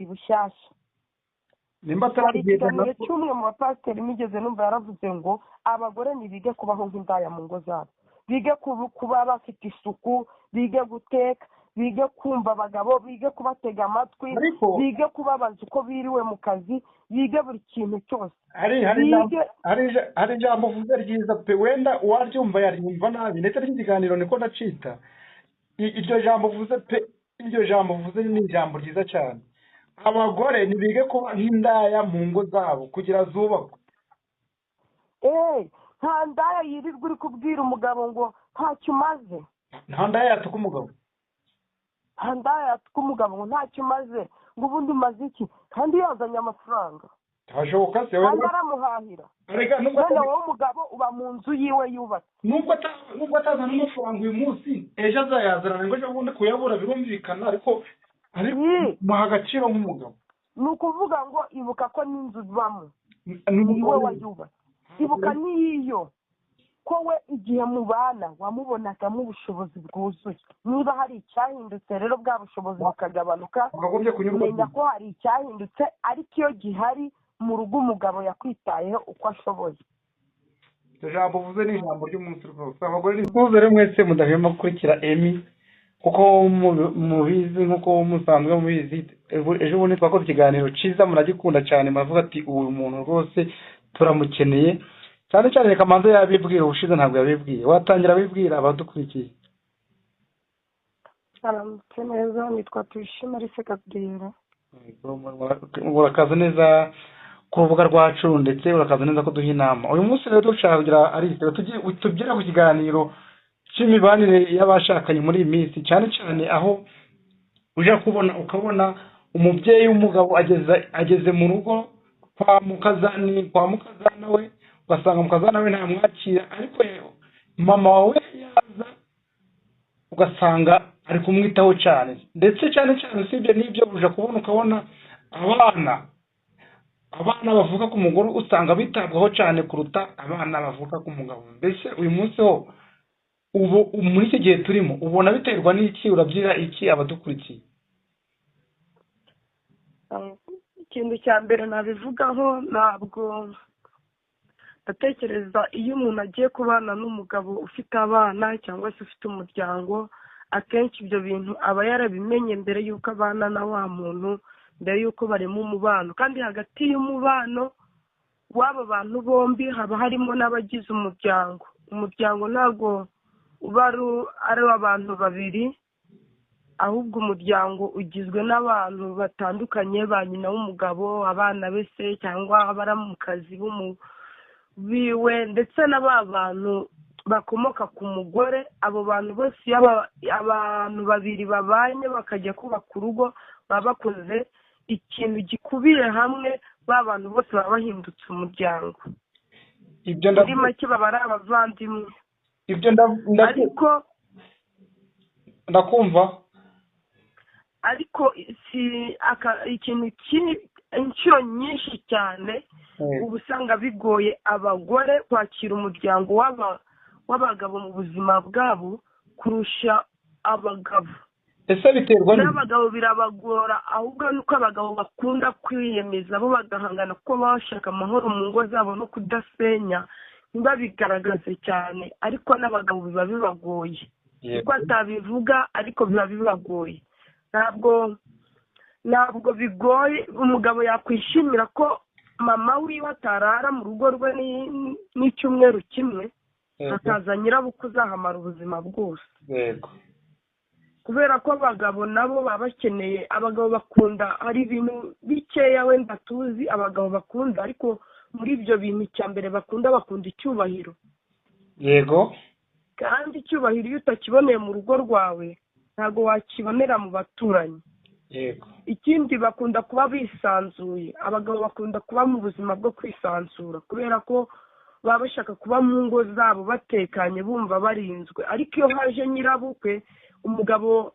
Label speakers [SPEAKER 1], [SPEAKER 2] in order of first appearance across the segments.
[SPEAKER 1] bundi bushyashya.
[SPEAKER 2] nimba
[SPEAKER 1] hari ikiganiro
[SPEAKER 2] atarabyigana
[SPEAKER 1] cy'umwe mu bapasiteri nigeze numva yaravuze ngo abagore ntibige kubaho nk'indaya mu ngo zabo, bige kuba bafite isuku, bige guteka, bige kumva abagabo, bige kubatega amatwi,
[SPEAKER 2] ariko
[SPEAKER 1] bige kubabaza uko biriwe mu kazi, bige buri kintu cyose.
[SPEAKER 2] hari ijambo uvuze ryiza pe, wenda uwaryumva yaryumva nabi ndetse n'ikiganiro niko nacita. Iryo jambo uvuze pe, iryo jambo uvuze ni ijambo ryiza cyane. Abagore ntibige kuba nk'indaya mu ngo zabo kugira zubakwe.
[SPEAKER 1] Nta ndaya yirirwa uri kubwira umugabo ngo ntacyo umaze.
[SPEAKER 2] Nta ndaya yatuka umugabo.
[SPEAKER 1] Nta ndaya yatuka umugabo ngo ntacyo umaze, ngo ubundi umaze iki kandi yazanye amafaranga.
[SPEAKER 2] Hashoboka se
[SPEAKER 1] kandi aramuhahira. none wowe umugabo uba mu nzu yiwe yubatse.
[SPEAKER 2] Nubwo atazana amafaranga uyu munsi ejo azayazana ngo ejo bundi kuyabura birumvikana, ariko muha agaciro nk'umugabo.
[SPEAKER 1] Ni ukuvuga ngo ibuka ko n'inzu ubamo niwe wayubatse. Ibuka n'iyo ko we igihe mubana wamubonagamo ubushobozi bwuzuye. Niba hari icyahindutse rero bwa bushobozi bukagabanuka, menya ko hari icyahindutse, ariko iyo gihari mu rugo umugabo yakwitayeho uko ashoboye.
[SPEAKER 2] Ijambo uvuze ni ijambo ry'umunsi rwose. Abagore nikuze rero mwese mudahwema gukurikira Emmy, kuko mubizi nk'uko musanzwe mubizi. Ejo bundi twakoze ikiganiro cyiza muragikunda cyane, muravuga ati uyu muntu rwose turamukeneye cyane cyane. Reka manze yabibwira, ubushize ntabwo yabibwiye. Watangira wibwira abadukurikiye.
[SPEAKER 1] Aramutse neza, nitwa Tuyishime Alice Gabriela.
[SPEAKER 2] Urakaza neza ku rubuga rwacu ndetse urakaza neza ko duha inama. Uyu munsi rero dushaka kugira Alice tugira ku kiganiro cy'imibanire y'abashakanye muri iyi minsi, cyane cyane aho uje ukabona umubyeyi w'umugabo ageze mu rugo kwa mukazana we, ugasanga mukazana we ntamwakira, ariko mama wawe yaza ugasanga ari kumwitaho cyane, ndetse cyane cyane usibye n'ibyo uje ukabona abana bavuka ku mugore usanga bitabwaho cyane kuruta abana bavuka ku mugabo. Mbese uyu munsi ho ubu muri iki gihe turimo ubona biterwa n'iki? Urabyira iki abadukurikiye?
[SPEAKER 1] Ikintu cya mbere nabivugaho, ntabwo ndatekereza iyo umuntu agiye kubana n'umugabo ufite abana cyangwa se ufite umuryango, akenshi ibyo bintu aba yarabimenye mbere y'uko abana na wa muntu, mbere y'uko barema umubano. Kandi hagati y'umubano w'aba bantu bombi haba harimo n'abagize umuryango. Umuryango ntabwo uba ari abantu babiri, ahubwo umuryango ugizwe n'abantu batandukanye, ba nyina w'umugabo, abana be se cyangwa abaramukazi biwe, ndetse n'aba bantu bakomoka ku mugore. Abo bantu bose iyo abantu babiri babanye bakajya kubaka urugo, baba bakoze ikintu gikubiye hamwe, ba bantu bose baba bahindutse umuryango. Muri make baba ari abavandimwe.
[SPEAKER 2] Ariko ndakumva,
[SPEAKER 1] ariko ikintu inshuro nyinshi cyane uba usanga bigoye abagore kwakira umuryango w'abagabo mu buzima bwabo kurusha abagabo.
[SPEAKER 2] Ese biterwa
[SPEAKER 1] n'abagabo birabagora, ahubwo nuko abagabo bakunda kwiyemeza bo bagahangana ko bashaka amahoro mu ngo zabo no kudasenya, ntibabigaragaze cyane, ariko n'abagabo biba bibagoye kuko atabivuga, ariko biba bibagoye. Ntabwo bigoye umugabo yakwishimira ko mama wiwe atarara mu rugo rwe n'icyumweru kimwe, akaza nyirabukwe uzahamara ubuzima bwose. Kubera ko abagabo nabo baba bakeneye, abagabo bakunda, hari ibintu bikeya wenda tuzi abagabo bakunda, ariko muri ibyo bintu icya mbere bakunda icyubahiro.
[SPEAKER 2] Yego.
[SPEAKER 1] Kandi icyubahiro iyo utakiboneye mu rugo rwawe ntabwo wakibonera mu baturanyi.
[SPEAKER 2] Yego.
[SPEAKER 1] Ikindi bakunda kuba bisanzuye, abagabo bakunda kuba mu buzima bwo kwisansura, kubera ko baba bashaka kuba mu ngo zabo batekanye bumva barinzwe. Ariko iyo haje nyirabukwe, umugabo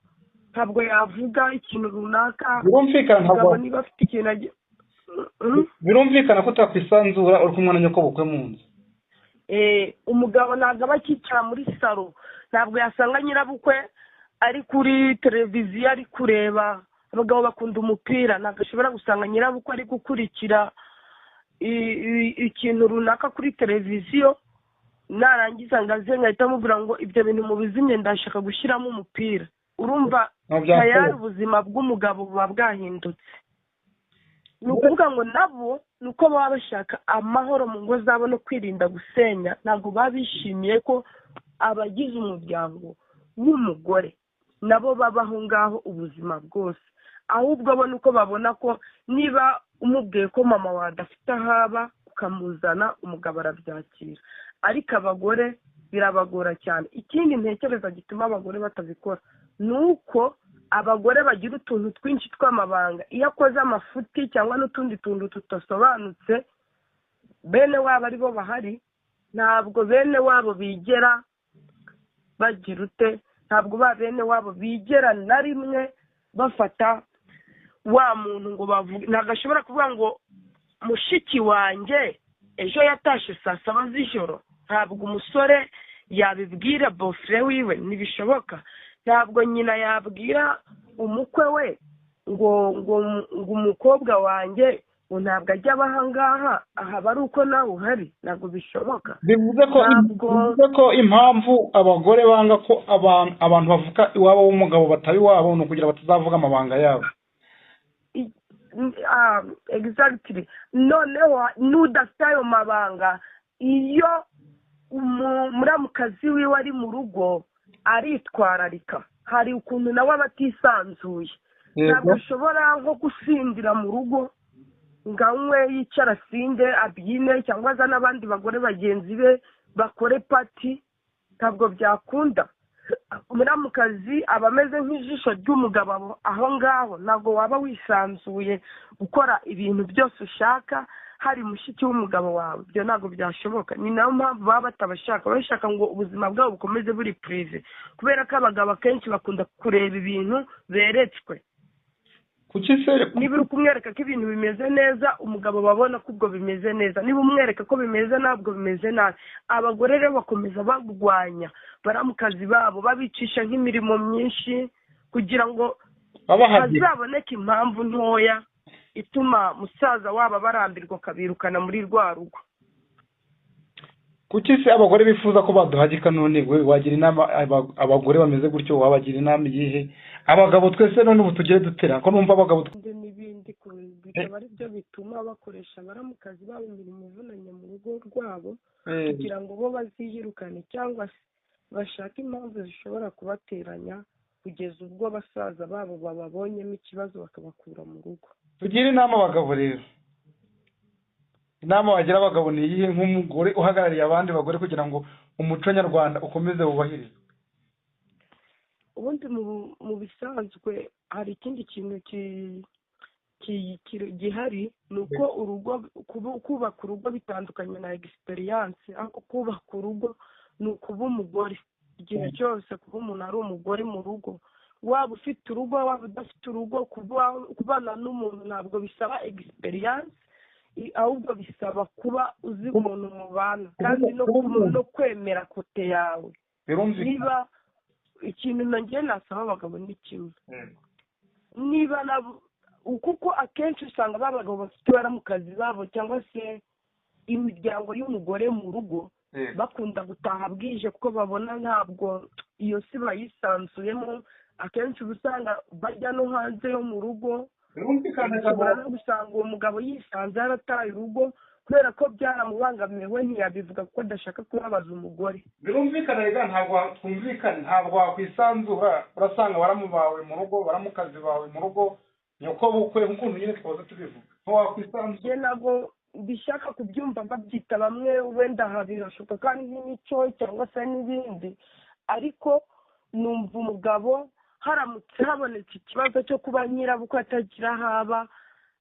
[SPEAKER 1] ntabwo yavuga ikintu runaka.
[SPEAKER 2] Niba afite ikintu birumvikana ko utakwisanzura uri kumwe na nyokobukwe mu nzu.
[SPEAKER 1] Umugabo ntabwo aba akicara muri salo, ntabwo yasanga nyirabukwe ari kuri televiziyo ari kureba abagabo bakunda umupira, ntabwo ashobora gusanga nyirabukwe ari gukurikira ikintu runaka kuri televiziyo, narangiza ngaze ngahita amubwira ngo ibyo bintu mubizimye ndashaka gushyiramo umupira. Urumva tayari ubuzima bw'umugabo buba bwahindutse. Ni ukuvuga ngo nabo ni uko baba bashaka amahoro mu ngo zabo no kwirinda gusenya, ntabwo baba bishimiye ko abagize umuryango w'umugore nabo babaho ngaho ubuzima bwose, ahubwo bo nuko babona ko niba umubwiye ko mama wawe adafite ahaba ukamuzana, umugabo arabyakira. Ariko abagore birabagora cyane. Ikindi ntekereza gituma abagore batabikora ni uko abagore bagira utuntu twinshi tw'amabanga. Iyo akoze amafuti cyangwa n'utundi tuntu tudasobanutse, bene wabo ari bo bahari, ntabwo bene wabo bigera bagira ute, ntabwo ba bene wabo bigera na rimwe bafata wa muntu ngo bavuge. Ntabwo ashobora kuvuga ngo mushiki wanjye ejo yatashe saa 7 z'ijoro. Ntabwo umusore yabibwira bofre wiwe, ntibishoboka. Ntabwo nyina yabwira umukwe we ngo umukobwa wanjye ngo ntabwo ajya abaha ngaha, aha bari uko nawe uhari. Ntabwo bishoboka.
[SPEAKER 2] bivuze ko impamvu abagore banga ko abantu bavuga iwabo w'umugabo batari iwabo ni ukugira batazavuga amabanga yabo.
[SPEAKER 1] Exactly. Noneho n'udafite ayo mabanga, iyo umuramukazi wiwe ari mu rugo aritwararika, hari ukuntu nawe aba atisanzuye. Ntabwo ashobora nko gusindira mu rugo ngo anywe yicara asinde abyine, cyangwa azane abandi bagore bagenzi be bakore pati. Ntabwo byakunda. Umuramukazi aba ameze nk'ijisho ry'umugabo aho ngaho. Ntabwo waba wisanzuye gukora ibintu byose ushaka hari mushiki w'umugabo wawe. Ibyo ntabwo byashoboka. Ni nayo mpamvu baba batabashaka. Bashaka ngo ubuzima bwabo bukomeze buri prive, kubera ko abagabo akenshi bakunda kureba ibintu beretswe. Niba uri kumwereka ko ibintu bimeze neza, umugabo babona ko ubwo bimeze neza. Niba umwereka ko bimeze ntabwo bimeze nabi. Abagore rero bakomeza bagwanya baramukazi babo, babicisha nk'imirimo myinshi kugira ngo hazaboneke impamvu ntoya ituma musaza wabo barambirwa akabirukana muri rwa rugo.
[SPEAKER 2] Kuki se abagore bifuza ko baduhagika? None we wagira inama abagore bameze gutyo, wabagira inama iyihe? Abagabo twese none ubu tugire dutera ko numva abagabo
[SPEAKER 1] n'ibindi bikaba ari byo bituma bakoresha baramukazi babo imirimo ivunanye mu rugo rwabo kugira ngo bo baziyirukane, cyangwa bashaka impamvu zishobora kubateranya kugeza ubwo basaza babo bababonyemo ikibazo bakabakura mu rugo.
[SPEAKER 2] Tugira inama abagabo rero. Inama wagira abagabo ni iyihe nk'umugore uhagarariye abandi bagore kugira ngo umuco nyarwanda ukomeze wubahirizwe?
[SPEAKER 1] Ubundi mu bisanzwe hari ikindi kintu gihari, ni uko urugo kubaka urugo bitandukanye na experience. Aho kubaka urugo ni ukuba umugore igihe cyose, kuba umuntu ari umugore mu rugo. Waba ufite urugo waba udafite urugo, kubana n'umuntu ntabwo bisaba experience, ahubwo bisaba kuba uzi umuntu mubana kandi no kwemera kote yawe. Niba ikintu nongeye nasaba abagabo ni kimwe, niba kuko akenshi usanga abagabo bafite baramukazi babo cyangwa se imiryango y'umugore mu rugo bakunda gutaha bwije kuko babona ntabwo iyo si bayisansuyemo. Akenshi usanga bajya no hanze yo mu rugo, ushobora no gusanga uwo mugabo yisanze yarataye urugo kubera ko byaramubangamiye, we ntiyabivuga kuko adashaka kubabaza umugore.
[SPEAKER 2] Birumvikana rega, ntabwo twumvikana, ntabwo wakwisanzura. Urasanga baramubawe mu rugo, baramukazi bawe mu rugo, nyoko bukwe nk'ukuntu nyine twaza tubivuga. Wakwisanzura
[SPEAKER 1] ntabwo bishaka kubyumva babyita bamwe, wenda birashoboka kandi nk'imico cyangwa se n'ibindi, ariko numva umugabo haramutse habonetse ikibazo cyo kuba nyirabukwe atagira haba,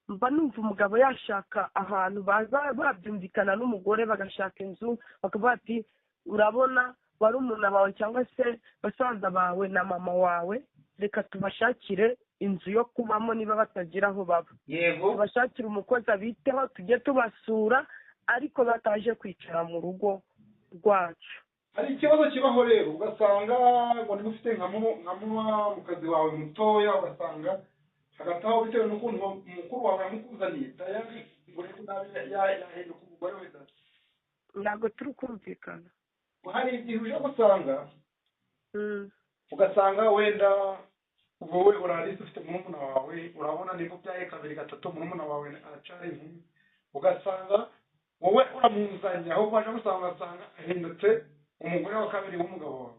[SPEAKER 1] mba numva umugabo yashaka ahantu baza babyumvikana n'umugore, bagashaka inzu bakavuga ati urabona barumuna bawe cyangwa se basaza bawe na mama wawe, reka tubashakire inzu yo kubamo niba batagira aho baba.
[SPEAKER 2] Yego,
[SPEAKER 1] tubashakire umukozi abiteho, tujye tubasura ariko bataje kwicara mu rugo rwacu.
[SPEAKER 2] hari ikibazo kibaho rero, ugasanga ngo niba ufite nka mukazi wawe mutoya, ugasanga hagati aho bitewe n'ukuntu umukuru wawe yamukuzaniye tayari urebe nabi yahinduka umugore wenda
[SPEAKER 1] ntabwo turi kumvikana.
[SPEAKER 2] hari igihe uje gusanga ugasanga wenda wowe urarisi ufite murumuna wawe urabona niba ubyaye kabiri gatatu murumuna wawe aracari inkumi ugasanga wowe uramuzanye aho waje gusanga ugasanga ahindutse umugore wa kabiri w'umugabo wawe.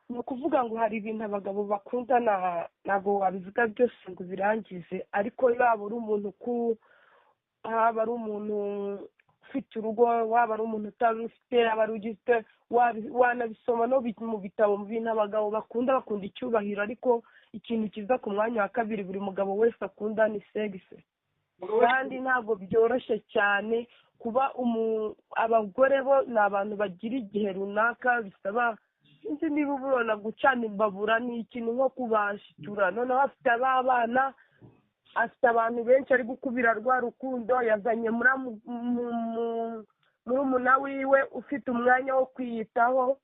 [SPEAKER 1] ni ukuvuga ngo hari ibintu abagabo bakundana ntabwo wabivuga byose ngo birangize, ariko yaba ari umuntu haba ari umuntu ufite urugo, waba ari umuntu utabifite, yaba ari ugifite, wanabisoma no mu bitabo mu bintu abagabo bakunda icyubahiro, ariko ikintu kiza ku mwanya wa kabiri buri mugabo wese akunda ni segisi. kandi ntabwo byoroshye cyane kuba abagore bo ni abantu bagira igihe runaka bisaba, sinzi niba ubona gucana imbabura ni ikintu nko kubashitura, noneho afite abana, afite abantu benshi ari gukubira rwa rukundo, yazanye murumuna wiwe ufite umwanya wo kwiyitaho,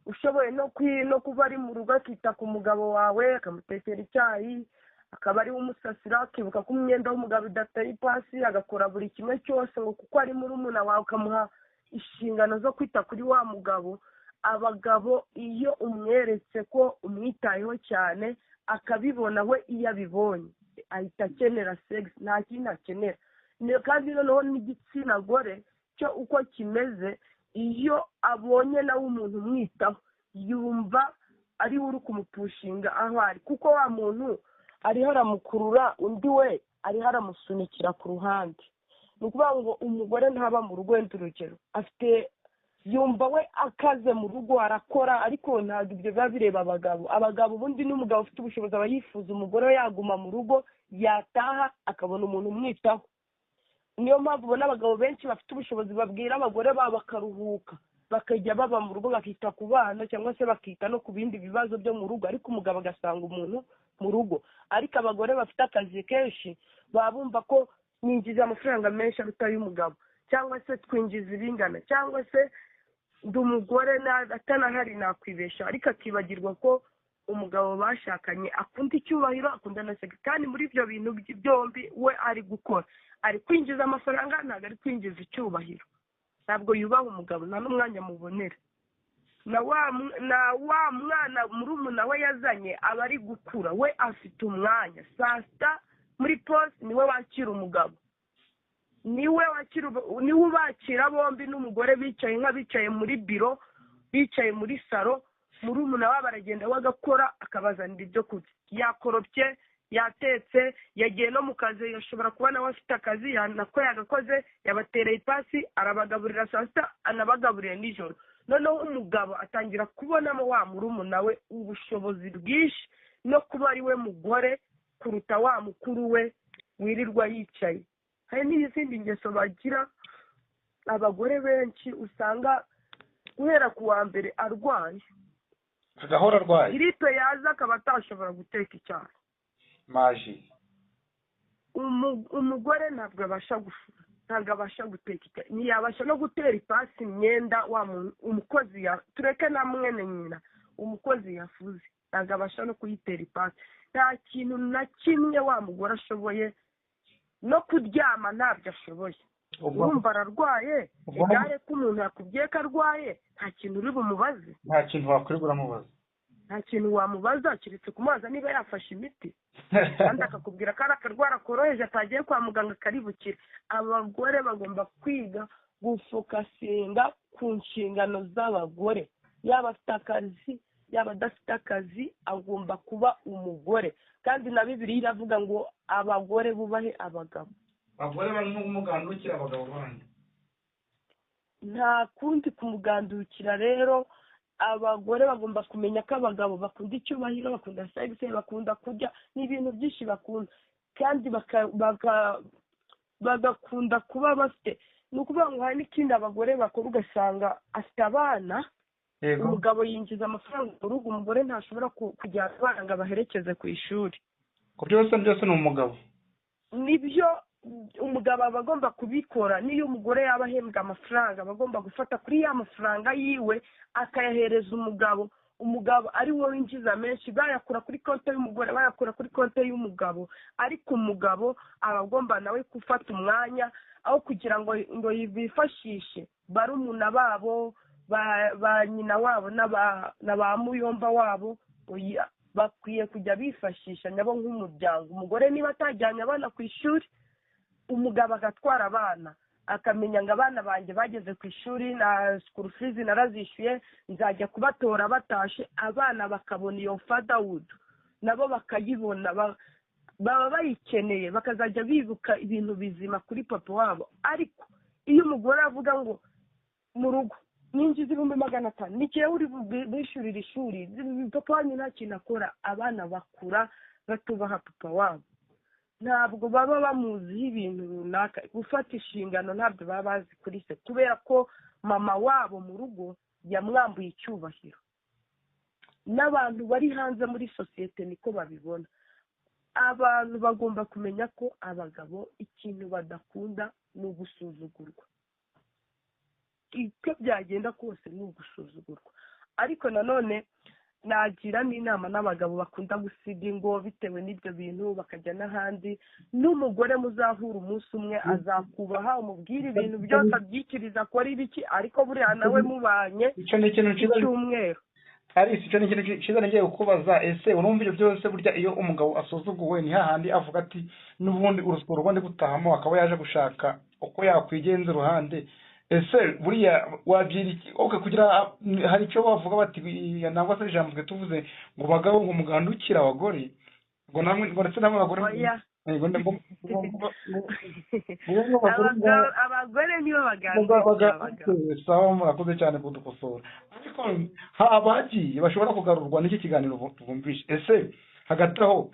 [SPEAKER 1] ushoboye no kuba ari mu rugo akita ku mugabo wawe, akamutekera icyayi, akaba ari we umusasira, akibuka ko imyenda w'umugabo idateye ipasi, agakora buri kimwe cyose ngo kuko ari murumuna wawe, ukamuha inshingano zo kwita kuri wa mugabo. Abagabo iyo umweretse ko umwitayeho cyane akabibona, we iyo abibonye ahita akenera segisi, nta kindi akenera. kandi noneho n'igitsina gore cyo uko kimeze, iyo abonye nawe umuntu umwitaho yumva ari we uri kumupushinga aho ari, kuko wa muntu ariho aramukurura, undi we ariho aramusunikira ku ruhande. ni ukuvuga ngo umugore ntaba mu rugo, wenda urugero yumva we akaze mu rugo arakora, ariko ntabwo ibyo biba bireba abagabo ubundi n'umugabo ufite ubushobozi aba yifuza umugore we yaguma mu rugo, yataha akabona umuntu umwitaho. niyo mpamvu ubona abagabo benshi bafite ubushobozi babwira abagore babo bakaruhuka, bakajya baba mu rugo bakita ku bana cyangwa se bakita no ku bindi bibazo byo mu rugo, ariko umugabo agasanga umuntu mu rugo. ariko abagore bafite akazi kenshi baba bumva ko ninjiza amafaranga menshi aruta y'umugabo, cyangwa se twinjiza ibingana, cyangwa se ndi umugore atanahari nakwibesha, ariko akibagirwa ko umugabo bashakanye akunda icyubahiro, akunda na segisi. kandi muri ibyo bintu byombi we ari gukora, ari kwinjiza amafaranga, ntabwo ari kwinjiza icyubahiro. ntabwo yubaha umugabo, nta n'umwanya mubonera. na wa mwana murumuna we yazanye aba ari gukura, we afite umwanya. saa sita muri posi niwe wakira umugabo, niwe ubakira bombi, n'umugore bicaye nk'abicaye muri biro, bicaye muri salo, murumuna we baragenda we agakora, akabazanira ibyo kurya, yakoropye, yatetse, yagiye no mu kazi, yashobora kuba nawe afite akazi nako yagakoze, yabatereye ipasi, arabagaburira saa sita, anabagaburira nijoro. noneho umugabo atangira kubonamo wa murumuna we ubushobozi bwinshi no kuba ari we mugore kuruta wa mukuru we wirirwa yicaye. hari n'izindi ngeso bagira abagore benshi, usanga guhera ku wa mbere arwaye,
[SPEAKER 2] agahora arwaye,
[SPEAKER 1] giripe yaza akaba atashobora guteka icyayi.
[SPEAKER 2] maji
[SPEAKER 1] umugore ntabwo abasha gufura, ntabwo abasha guteka icyayi, ntiyabasha no gutera ipasi imyenda umukozi tureke na mwene nyina, umukozi yafuze ntabwo abasha no kuyitera ipasi. nta kintu na kimwe wa mugore ashoboye, no kuryama ntabyo ashoboye. urumva ararwaye, igare ko umuntu yakubwiye ko arwaye, nta kintu uri bumubaze,
[SPEAKER 2] nta kintu wakwirwa uramubaza,
[SPEAKER 1] nta kintu wamubaza keretse kumubaza niba yafashe imiti, kandi akakubwira ko ari akarwara koroheje atagiye kwa muganga karibukira. abagore bagomba kwiga gufokasinga ku nshingano z'abagore, yaba afite akazi yaba adafite akazi, agomba kuba umugore. kandi na Bibiliya iravuga ngo abagore bubahe abagabo.
[SPEAKER 2] abagore barimo kumugandukira abagabo bandi,
[SPEAKER 1] nta kundi kumugandukira. rero abagore bagomba kumenya ko abagabo bakunda icyubahiro, bakunda segisi, bakunda kurya, n'ibintu byinshi bakunda, kandi bagakunda kuba bafite. ni ukuvuga ngo hari n'ikindi abagore bakora, ugasanga afite abana, umugabo yinjiza amafaranga mu rugo, umugore ntashobora kujyana abana ngo abaherekeze ku ishuri.
[SPEAKER 2] ku byose ni umugabo.
[SPEAKER 1] nibyo umugabo aba agomba kubikora. n'iyo umugore yaba ahembwa amafaranga, aba agomba gufata kuri ya mafaranga yiwe akayahereza umugabo. umugabo ari we winjiza menshi, bayakura kuri konti y'umugore, bayakura kuri konti y'umugabo, ariko umugabo aba agomba nawe gufata umwanya aho kugira ngo bifashishe barumuna babo, ba nyina wabo na ba muyomba wabo. Bakwiye kujya bifashisha nabo nk'umuryango. Umugore niba atajyanye abana ku ishuri, umugabo agatwara abana, akamenya ngo abana banjye bageze ku ishuri, na school fees narazishyuye, nzajya kubatora batashe. Abana bakabona iyo fatherhood, nabo bakayibona, baba bayikeneye, bakazajya bibuka ibintu bizima kuri papa wabo. Ariko iyo umugore avuga ngo mu rugo ninjiza 500, nikiye uri bishurira ishuri, papa wanyu nta kintu akora, abana bakura batubaha papa wabo. Ntabwo baba bamuziho ibintu runaka, gufata inshingano ntabwo baba bazi kuri se, kubera ko mama wabo mu rugo yamwambuye icyubahiro. N'abantu bari hanze muri sosiyete niko babibona. Abantu bagomba kumenya ko abagabo ikintu badakunda ni ugusuzugurwa. Icyo byagenda kose ni ugusuzugurwa. Ariko nanone nagira n'inama n'abagabo bakunda gusiga ingo bitewe n'ibyo bintu bakajya n'ahandi. N'umugore muzahura umunsi umwe azakubaha, umubwira ibintu byose abyikiriza akora ibiki, ariko buriya nawe mubanye
[SPEAKER 2] icyo ni ikintu cyiza
[SPEAKER 1] cy'umweru.
[SPEAKER 2] Alice, icyo ni ikintu cyiza ngiye kukubaza. Ese urumva ibyo byose burya iyo umugabo asuzuguwe ni hahandi avuga ati n'ubundi urusoro rwandi gutahamo, akaba yaje gushaka uko yakwigenza uruhande. Ese buriya wabyira iki? Kugira hari icyo bavuga bati nangwa se ijambo twe tuvuze ngo bagabo ngo mugandukira abagore, ngo namwe ngo ndetse namwe abagore
[SPEAKER 1] abagore nibo bagandukira.
[SPEAKER 2] Sawa, murakoze cyane kudukosora. Ariko abagiye bashobora kugarurwa n'iki kiganiro tuvumvishe. Ese hagati aho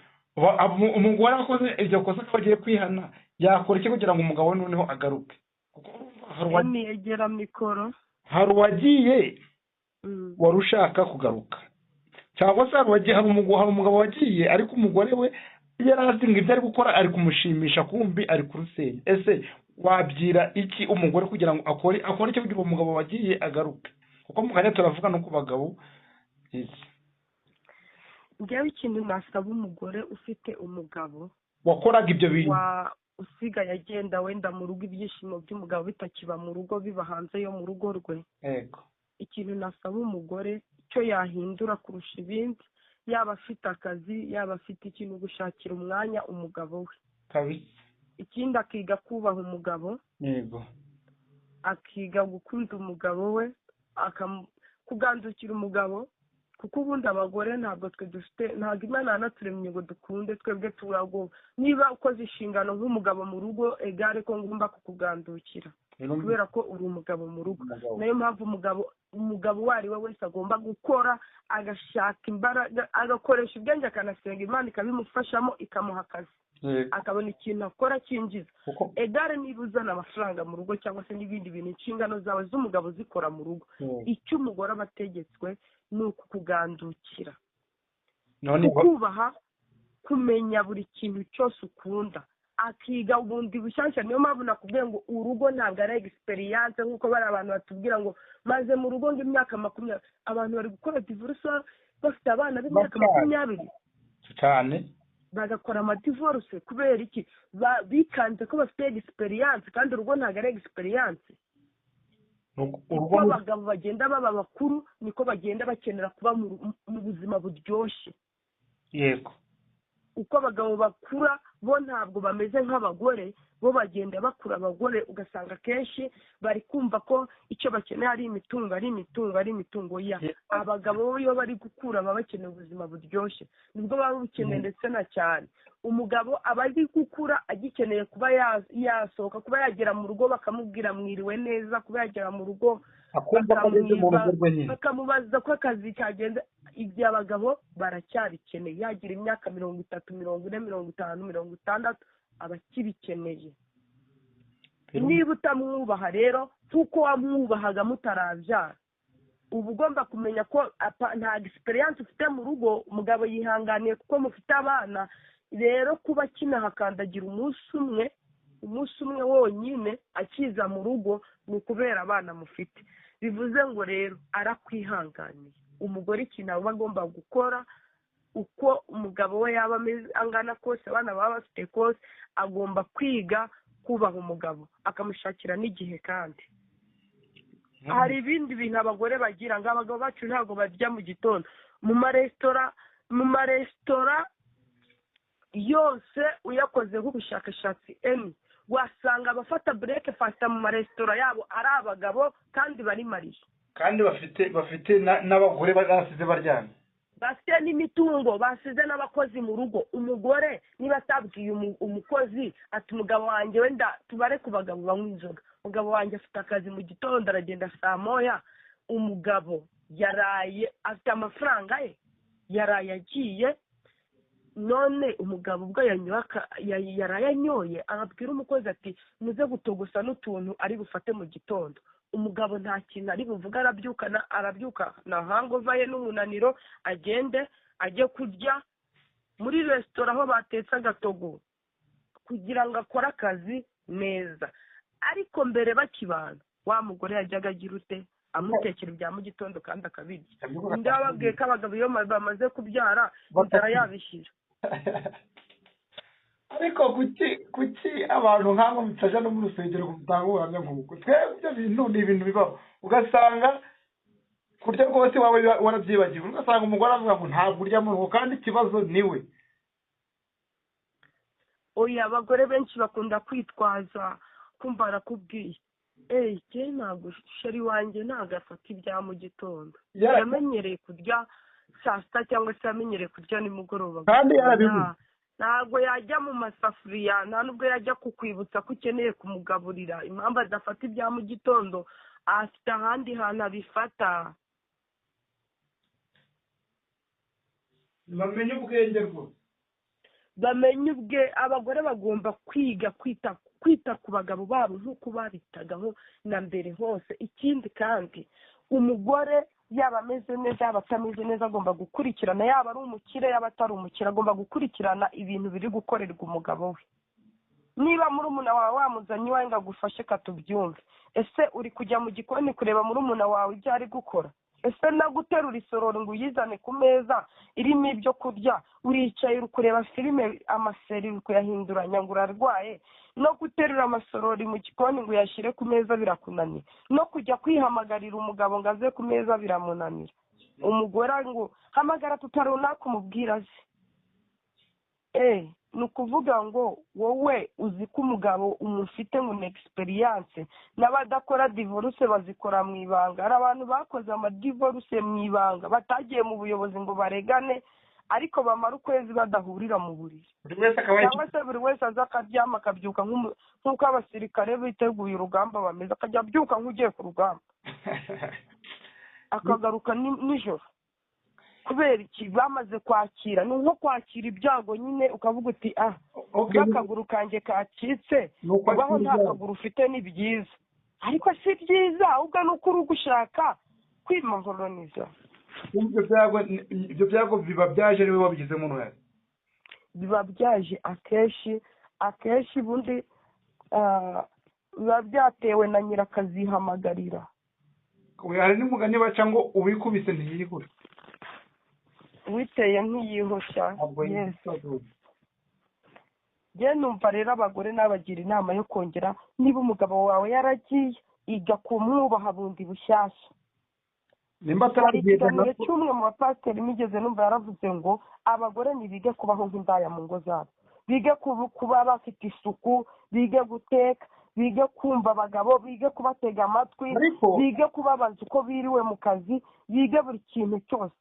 [SPEAKER 2] umugore akoze iryo kosa ko agiye kwihana, yakora iki kugira ngo umugabo noneho agaruke?
[SPEAKER 1] Niyegera mikoro.
[SPEAKER 2] Hari uwagiye wari ushaka kugaruka, cyangwa se hari umugabo wagiye ariko umugore we yarazi ngo ibyo ari gukora ari kumushimisha, kumbi ari kurusenya. Ese wabyira iki umugore kugira ngo akore icyo kugira umugabo wagiye agaruke? Kuko mu kanya turavuga no ku bagabo.
[SPEAKER 1] Ngewe ikintu nasaba umugore ufite umugabo
[SPEAKER 2] wakoraga ibyo bintu,
[SPEAKER 1] usigaye agenda wenda mu rugo, ibyishimo by'umugabo bitakiba mu rugo, biba hanze yo mu rugo rwe.
[SPEAKER 2] Yego.
[SPEAKER 1] Ikintu nasaba umugore icyo yahindura kurusha ibindi, yaba afite akazi, yaba afite ikintu, gushakira umwanya umugabo we.
[SPEAKER 2] Kabisa.
[SPEAKER 1] Ikindi akiga kubaha umugabo.
[SPEAKER 2] Yego.
[SPEAKER 1] Akiga gukunda umugabo we, kugandukira umugabo, kuko ubundi abagore ntabwo twe dufite, ntabwo Imana yanaturemye ngo dukunde, twebwe turago. Niba ukoze inshingano nk'umugabo mu rugo, egare ko ngomba kukugandukira, kubera ko uri umugabo mu rugo. Nayo mpamvu umugabo uwo ari we wese agomba gukora, agashaka imbaraga, agakoresha ubwenge, akanasenga Imana ikabimufashamo, ikamuha akazi, akabona ikintu akora cyinjiza. Egare niba uzana amafaranga mu rugo cyangwa se n'ibindi bintu, inshingano zawe z'umugabo zikora mu rugo, icyo umugore aba ategetswe ni ukukugandukira, kukubaha, kumenya buri kintu cyose ukunda, akiga ubundi bushyashya. Niyo mpamvu nakubwiye ngo urugo ntabwo ari experience nk'uko bari abantu batubwira ngo maze mu rugo ngo imyaka 20. Abantu bari gukora divorce bafite abana b'imyaka 20
[SPEAKER 2] cyane,
[SPEAKER 1] bagakora amadivorce kubera iki? Bikanze ko bafite experience, kandi urugo ntabwo ari experience. Uko abagabo bagenda baba bakuru niko bagenda bakenera kuba mu buzima buryoshye.
[SPEAKER 2] Yego.
[SPEAKER 1] Uko abagabo bakura bo ntabwo bameze nk'abagore, bo bagenda bakura. Abagore ugasanga kenshi bari kumva ko icyo bakeneye ari imitungo ya. Abagabo iyo bari gukura baba bakeneye ubuzima buryoshye, nibwo baba bukeneye ndetse na cyane. Umugabo aba ari gukura agikeneye kuba yasohoka, kuba yagera mu rugo bakamubwira mwiriwe neza, kuba yagera mu rugo bakamubaza ko akazi kagenze. Ibyo abagabo baracyabikeneye, yagira imyaka 30, 40, 50, 60 abakibikeneye. Niba utamwubaha rero kuko wamwubahaga mutarabyara, uba ugomba kumenya ko nta experience ufite mu rugo. Umugabo yihanganiye kuko mufite abana, rero kuba kinahakandagira umunsi umwe wonyine akiza mu rugo ni ukubera abana mufite. Bivuze ngo rero arakwihanganiye, umugore ikintu aba agomba gukora uko umugabo we yaba angana kose abana baba bafite kose agomba kwiga kubaha umugabo akamushakira n'igihe. kandi hari ibindi bintu abagore bagira ngo abagabo bacu ntabwo barya mu gitondo. mu maresitora yose uyakozeho ubushakashatsi wasanga abafata breakfast mu maresitora yabo ari abagabo kandi bari mariye,
[SPEAKER 2] kandi bafite n'abagore basize baryamye,
[SPEAKER 1] bafite n'imitungo, basize n'abakozi mu rugo. umugore niba atabwiye umukozi ati umugabo wanjye wenda tubare ku bagabo banywa inzoga, umugabo wanjye afite akazi mu gitondo aragenda saa moya, umugabo yaraye afite amafaranga ye yaraye agiye, none umugabo ubwo yaraye anyoye arabwira umukozi ati muze gutogosa n'utuntu ari bufate mu gitondo. umugabo nta kintu ari buvuga, arabyuka na hangova ye n'umunaniro, agende ajye kurya muri resitora aho batetse agatogo kugira ngo akore akazi neza. ariko mbere bakibana wa mugore yajyaga agira ute amutekera ibya mu gitondo kandi akabirya. undi bababwiye ko abagabo iyo bamaze kubyara inzara yabishyira.
[SPEAKER 2] ariko kuki abantu nk'abo mutajya no mu rusengero gutanga ubuhamya nk'ubwo? twebwe ibyo bintu ni ibintu bibaho, ugasanga kurya rwose waba warabyibagiwe, ugasanga umugore avuga ngo ntabwo urya mu rugo kandi ikibazo niwe.
[SPEAKER 1] oya, abagore benshi bakunda kwitwaza kumva arakubwiye ntabwo sheri wanjye ntabwo afata ibya mu gitondo, yamenyereye kurya saa sita cyangwa se yamenyereye kurya nimugoroba,
[SPEAKER 2] kandi yarabibuze.
[SPEAKER 1] ntabwo yajya mu masafuriya, nta nubwo yajya kukwibutsa ko ukeneye kumugaburira. impamvu adafata ibya mu gitondo afite ahandi hantu abifata.
[SPEAKER 2] bamenye ubwenge rwose,
[SPEAKER 1] bamenye abagore bagomba kwiga kwita ku bagabo babo nk'uko babitagaho na mbere hose. ikindi kandi umugore yaba ameze neza yaba atameze neza agomba gukurikirana, yaba ari umukire yaba atari umukire agomba gukurikirana ibintu biri gukorerwa umugabo we. niba murumuna wawe wamuzanye iwawe ngo agufashe katubyumve, ese uri kujya mu gikoni kureba murumuna wawe ibyo ari gukora? ese no guterura isorori ngo uyizane ku meza irimo ibyo kurya, uricaye uri kureba filime amaseri uri kuyahinduranya ngo urarwaye? no guterura amasorori mu gikoni ngo uyashyire ku meza birakunaniye? no kujya kwihamagarira umugabo ngo aze ku meza biramunanira? umugore ngo hamagara tutarunaka umubwira aze. ni ukuvuga ngo wowe uzi ko umugabo umufite ngo ni egisperiyanse. n'abadakora divorce bazikora mu ibanga. hari abantu bakoze amadivorce mu ibanga batagiye mu buyobozi ngo baregane, ariko bamara ukwezi badahurira mu buriri, cyangwa se buri wese aza akaryama akabyuka nk'uko abasirikare biteguye urugamba bameze, akajya abyuka nk'ugiye ku rugamba akagaruka nijoro. kubera iki? bamaze kwakira. ni nko kwakira ibyago nyine, ukavuga uti akaguru kanjye kacitse, kubaho nta kaguru ufite ni byiza. ariko si byiza, ahubwo ni uko uri gushaka kwimahoroniza.
[SPEAKER 2] ibyo byago biba byaje niwe wabigizemo uruhare?
[SPEAKER 1] biba byaje akenshi ubundi biba byatewe na nyirakazihamagarira.
[SPEAKER 2] hari n'umugani baca ngo uwikubise ntiyihura,
[SPEAKER 1] witeye nk'iyihoshya. njye numva rero abagore nabagira inama yo kongera, niba umugabo wawe yaragiye iga kumwubaha bundi bushyashya. hari ikiganiro cy'umwe mu bapasiteri migeze numva yaravuze ngo abagore ntibige kubaho nk'indaya mu ngo zabo, bige kuba bafite isuku, bige guteka, bige kumva abagabo, bige kubatega amatwi, bige kubabaza uko biriwe mu kazi, bige buri kintu cyose.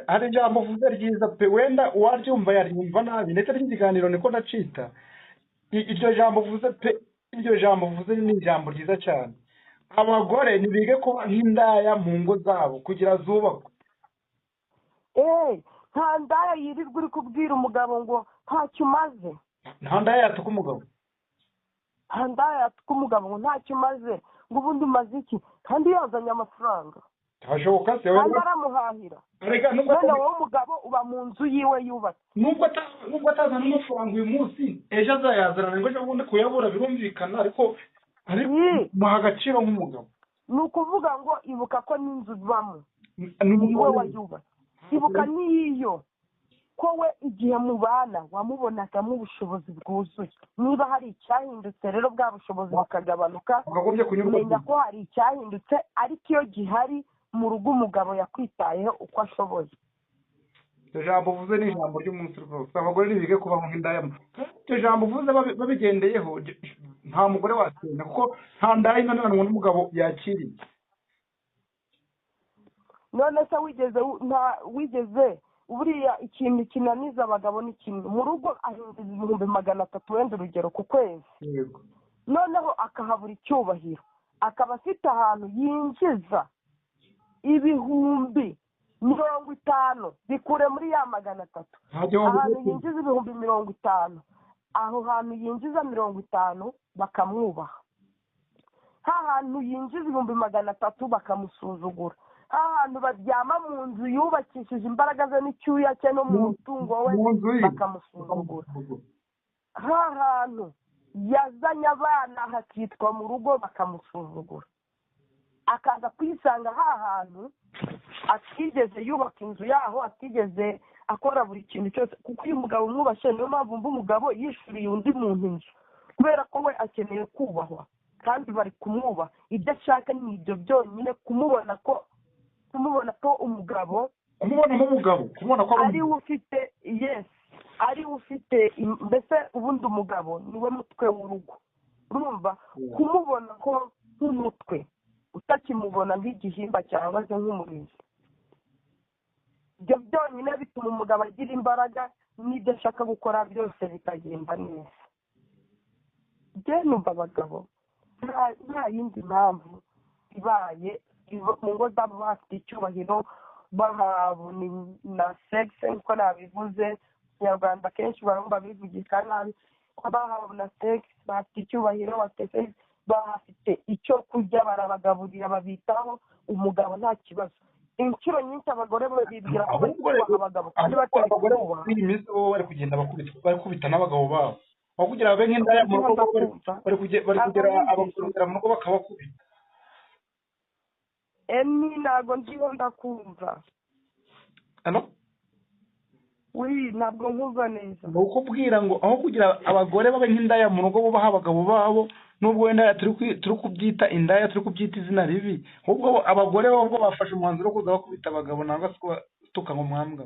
[SPEAKER 2] hari ijambo uvuze ryiza pe, wenda uwaryumva yaryumva nabi, ndetse n'ikiganiro niko nacita. iryo jambo uvuze pe, iryo jambo uvuze ni ijambo ryiza cyane. abagore ntibige kuba nk'indaya mu ngo zabo kugira zubakwe.
[SPEAKER 1] nta ndaya yirirwa uri kubwira umugabo ngo ntacyo umaze.
[SPEAKER 2] nta ndaya yatuka umugabo.
[SPEAKER 1] nta ndaya yatuka umugabo ngo ntacyo umaze, ngo ubundi umaze iki kandi yazanye amafaranga.
[SPEAKER 2] hashoboka se
[SPEAKER 1] kandi aramuhahira. none wowe umugabo uba mu nzu yiwe yubatse.
[SPEAKER 2] nubwo atazana amafaranga uyu munsi, ejo azayazana ngo ejo bundi kuyabura birumvikana, ariko muha agaciro nk'umugabo.
[SPEAKER 1] ni ukuvuga ngo ibuka ko n'inzu ibamo. niwe wayubatse. Ibuka n'iyo ko we igihe mubana wamubonagamo ubushobozi bwuzuye. Niba hari icyahindutse rero bwa bushobozi bukagabanuka, menya ko hari icyahindutse, ariko iyo gihari mu rugo umugabo yakwitayeho uko ashoboye.
[SPEAKER 2] iryo jambo uvuze ni ijambo ry'umunsi rwose. Abagore ntibige kubaho nk'indaya. Iryo jambo uvuze babigendeyeho nta mugore watsinda, kuko nta ndaya inaniranywe n'umugabo yakiriye.
[SPEAKER 1] None se wigeze buriya ikintu kinaniza abagabo ni kimwe. Mu rugo ahinduza 300,000 wenda urugero ku kwezi, noneho akahabura icyubahiro, akaba afite ahantu yinjiza 50,000 bikure muri ya 300. Ahantu yinjiza 50,000, aho hantu yinjiza 50 bakamwubaha. Hantu yinjiza 300 bakamusuzugura. Ahantu baryama mu nzu yubakishije imbaraga ze n'icyuya cye no mu mutungo we bakamusuzugura. Hantu yazanye abana hakitwa mu rugo bakamusuzugura. Akaza kwisanga hantu atigeze yubaka inzu yaho, atigeze akora buri kintu cyose, kuko uyu mugabo umwubashye. Niyo mpamvu mva umugabo yishuriye undi muntu inzu, kubera ko we akeneye kubahwa kandi bari kumwubaha. Ibyo ashaka ni ibyo byonyine, kumubona ko umugabo
[SPEAKER 2] kumubona ko
[SPEAKER 1] ari ufite ari ufite mbese ubundi umugabo niwe mutwe w'urugo. Urumva, kumubona ko nk'umutwe, utakimubona nk'igihimba cyangwa se nk'umurinzi. Ibyo byonyine bituma umugabo agira imbaraga, n'ibyo ashaka gukora byose bikagenda neza. Numva abagabo nta yindi mpamvu ibaye mu ngo zabo bafite icyubahiro, bahabwa na sexe nk'uko nabivuze. Abanyarwanda kenshi barumva bivugika nabi, bahabwa na sexe, bafite icyubahiro, bafite icyo kurya, barabagaburira, babitaho, umugabo nta kibazo. Inshuro nyinshi abagore bibwira ko bari kubaha abagabo kandi batari kubaha.
[SPEAKER 2] Iyi minsi bo bari kugenda bakubita n'abagabo babo, aho kugira babe nk'indaya mu rugo bari kugera abakubitira mu rugo bakabakubita.
[SPEAKER 1] Ntabwo ndiho ndakumva. Ntabwo nkumva neza.
[SPEAKER 2] Ni ukubwira ngo aho kugira abagore babe nk'indaya mu rugo bubaha abagabo babo, nubwo wenda turi kubyita indaya, turi kubyita izina ribi, ahubwo abagore bo bafashe umwanzuro wo kuza bakubita abagabo nangwa se kubatuka ngo mwambwa.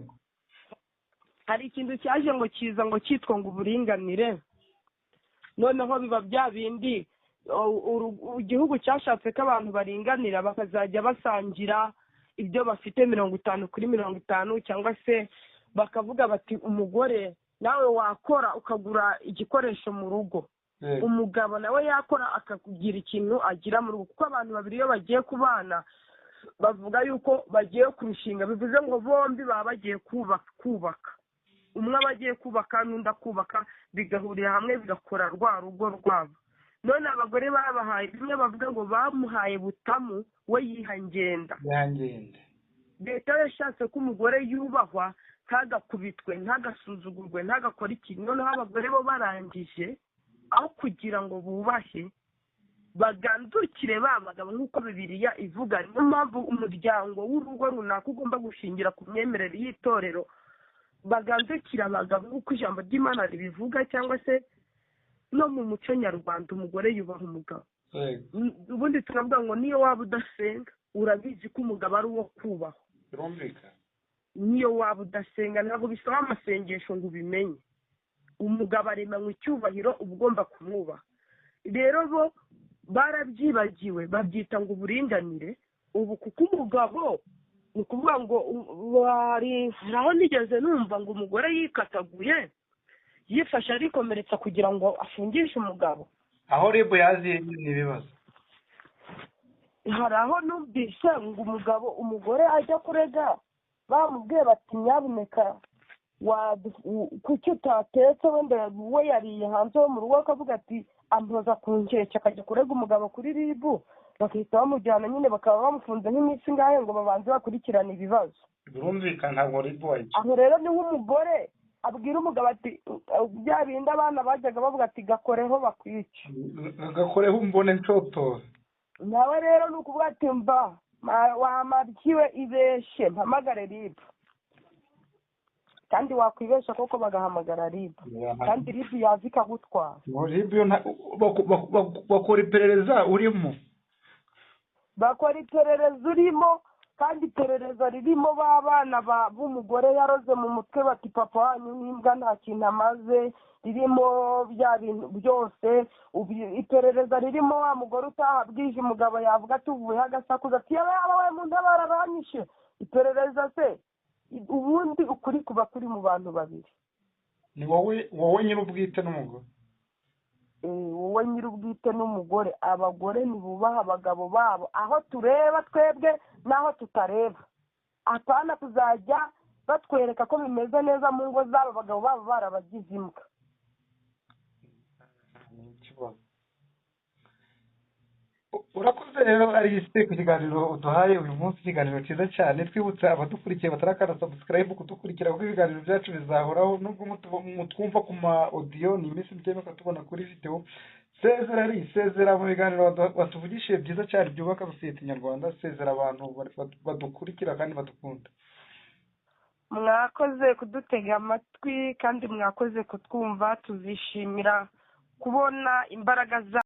[SPEAKER 1] Hari ikintu cyaje ngo kiza ngo cyitwa ngo uburinganire, noneho biba bya bindi igihugu cyashatse ko abantu baringanira, bakazajya basangira ibyo bafite 50 kuri 50, cyangwa se bakavuga bati umugore nawe wakora ukagura igikoresho mu rugo, umugabo nawe yakora akakugira ikintu agira mu rugo. Kuko abantu babiri iyo bagiye kubana bavuga yuko bagiye kurushinga, bivuze ngo bombi baba bagiye kubaka, umwe aba agiye kubaka n'undi akubaka, bigahurira hamwe bigakora rwa rugo rwabo. None abagore babahaye bimwe, bavuga ngo bamuhaye butamu, we yihangenda. Leta yashatse ko umugore yubahwa, ntagakubitwe, ntagasuzugurwe, ntagakora ikintu. Noneho abagore bo barangije, aho kugira ngo bubahe bagandukire ba bagabo nk'uko Bibiliya ivuga. Niyo mpamvu umuryango w'urugo runaka ugomba gushingira ku myemerere y'itorero, bagandukira abagabo nk'uko ijambo ry'Imana ribivuga, cyangwa se no mu muco nyarwanda umugore yubaha umugabo. Ubundi turavuga ngo niyo waba udasenga urabizi ko umugabo ari uwo kubahwa. Niyo waba udasenga ntabwo bisaba amasengesho ngo ubimenye, umugabo aremanywe icyubahiro, uba ugomba kumwubaha. Rero bo barabyibagiwe, babyita ngo uburinganire. Ubu kuko umugabo ni ukuvuga ngo hari aho nigeze numva ngo umugore yikataguye, yifashe arikomeretsa kugira ngo afungishe umugabo.
[SPEAKER 2] Aho rebo yaziye n'ibibazo.
[SPEAKER 1] Hari aho numvise ngo umugore ajya kurega, bamubwiye bati nyabuneka kuki utatetse, wenda we yariye hanze wo mu rugo, akavuga ati ampoza ku nkeke, akajya kurega umugabo kuri ribu, bakahita bamujyana nyine, bakaba bamufunze nk'iminsi ngahe ngo babanze bakurikirane ibibazo.
[SPEAKER 2] Birumvikana ntabwo ribu waje.
[SPEAKER 1] Aho rero niho umugore abwira umugabo ati bya bindi abana bajyaga bavuga ati gakoreho bakwica,
[SPEAKER 2] gakoreho mbone ncoto.
[SPEAKER 1] Nawe rero ni ukuvuga ati mba wamabyiwe ibeshe mpamagare ribu kandi wakwibesha koko bagahamagara ribu kandi ribu yaza ikagutwara.
[SPEAKER 2] bakora iperereza urimo,
[SPEAKER 1] bakora iperereza urimo, kandi iperereza ririmo b'abana b'umugore yaroze mu mutwe bati papa wanyu n'imbwa nta kintu amaze, ririmo bya bintu byose. Iperereza ririmo wa mugore utaha bwije umugabo yavuga tuvuye agasakuza ati yaba we mu ntabara aranyishe. Iperereza se ubundi ukuri kuba kuri mu bantu babiri,
[SPEAKER 2] ni wowe nyir'ubwite n'umugore.
[SPEAKER 1] wowe nyir'ubwite n'umugore. Abagore ntibubaha abagabo babo aho tureba twebwe n'aho tutareba. Apana kuzajya batwereka ko bimeze neza mu ngo zabo abagabo babo barabagize imbwa.
[SPEAKER 2] Urakoze rero Alice ku kiganiro uduhaye uyu munsi, ikiganiro cyiza cyane. Twibutsa abadukurikiye batarakanda subscribe kudukurikira kuko ibiganiro byacu bizahoraho, nubwo mutwumva ku ma audio ni iminsi mike tubona kuri video. Sezera Alice, sezera mu biganiro watuvugishije byiza cyane byubaka sosiyete nyarwanda. Sezera abantu badukurikira kandi badukunda.
[SPEAKER 1] Mwakoze kudutega amatwi kandi mwakoze kutwumva. Tuzishimira kubona imbaraga za